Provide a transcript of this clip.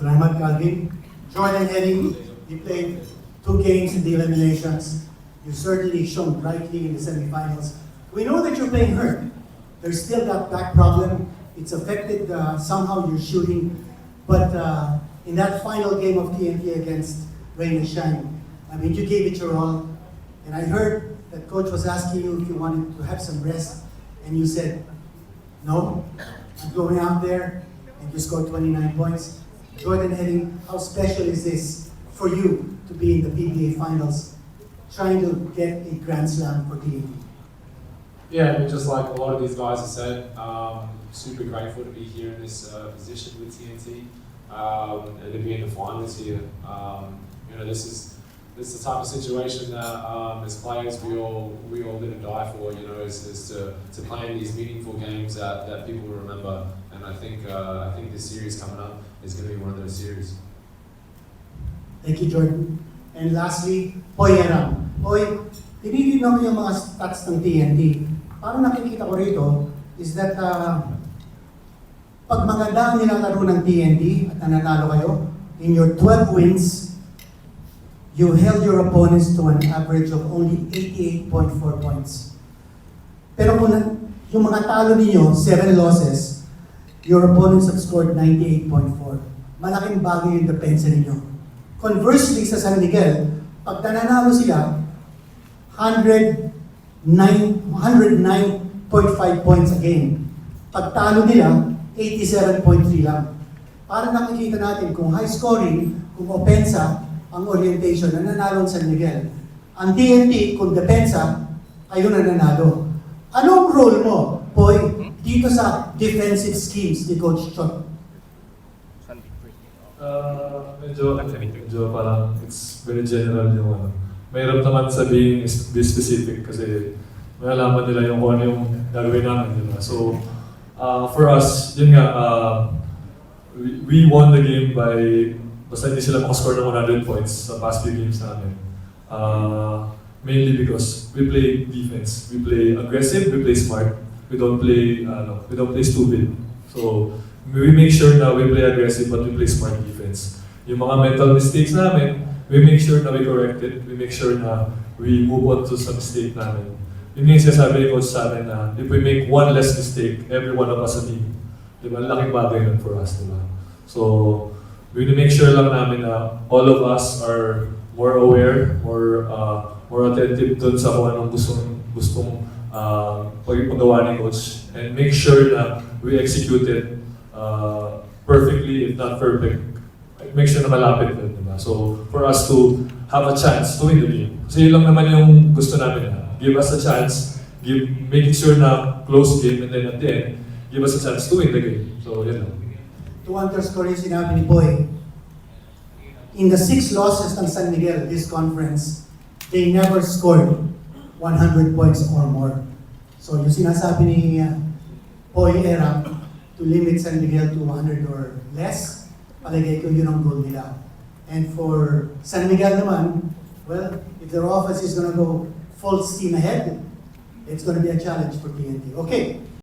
Salamat, Calvin. Jordan Henning, you played 2 games in the eliminations. You certainly shone brightly in the semifinals. We know that you're playing hurt. There's still that back problem. It's affected somehow your shooting. But in that final game of TNT against Rain and Shine, I mean, you gave it your all. And I heard that coach was asking you if you wanted to have some rest. And you said, no, I'm going out there, and you scored 29 points. Jordan Henning, how special is this for you to be in the PBA finals, trying to get a Grand Slam for TNT? Yeah, I mean, just like a lot of these guys have said, super grateful to be here in this position with TNT and to be in the finals here. This is the type of situation that as players we all live and die for. Is to play in these meaningful games that people will remember. And I think this series coming up is going to be one of those series. Thank you, Jordan. And lastly, Poy Eram. Poy, tinitignan ko yung mga stats ng TNT. Parang nakikita ko rito is that pag maganda ang nilalaro ng TNT at nananalo kayo, in your 12 wins, you held your opponents to an average of only 88.4 points. Pero kung yung mga talo ninyo, 7 losses, your opponents have scored 98.4. Malaking bagay yung depensa ninyo. Conversely, sa San Miguel, pag nananalo sila, 109.5 points a game. Pag talo nila, 87.3 lang. Para nakikita natin kung high scoring, kung opensa, ang orientation, nananalo sa San Miguel. Ang TNT, kung depensa, kayo nananalo. Anong role mo, Poy, dito sa defensive schemes ni Coach Chot? Medyo parang it's very general yung ano. Mahirap naman sabihin be specific kasi malalaman nila yung kung ano yung gagawin namin, diba? So, for us, yun nga, we won the game by basta hindi sila makascore ng 100 points sa past few games namin. Mainly because we play defense. We play aggressive, we play smart. We don't play stupid. So, we make sure na we play aggressive but we play smart defense. Yung mga mental mistakes namin, we make sure na we correct it. We make sure na we move on to sa mistake namin. Yun yung sinasabi ni Coach sa amin na if we make one less mistake, every one of us a team. Diba? Laking bagay nun for us, diba? So, we need to make sure lang namin na all of us are more aware, more attentive dun sa kung anong gustong pagpagawa ni Coach, and make sure na we execute it perfectly, if not perfect. Make sure na malapit din, diba? So, for us to have a chance to win the game. Kasi yun lang naman yung gusto namin. Give us a chance, making sure na close game, and then at the end, give us a chance to win the game. So, yun lang. To underscore yung sinabi ni Poy, in the 6 losses ng San Miguel this conference, they never scored 100 points or more. So yung sinasabi ni Poy Eram to limit San Miguel to 100 or less, palagay ko yun ang goal nila. And for San Miguel naman, well, if their offense is gonna go full steam ahead, it's gonna be a challenge for TNT. Okay.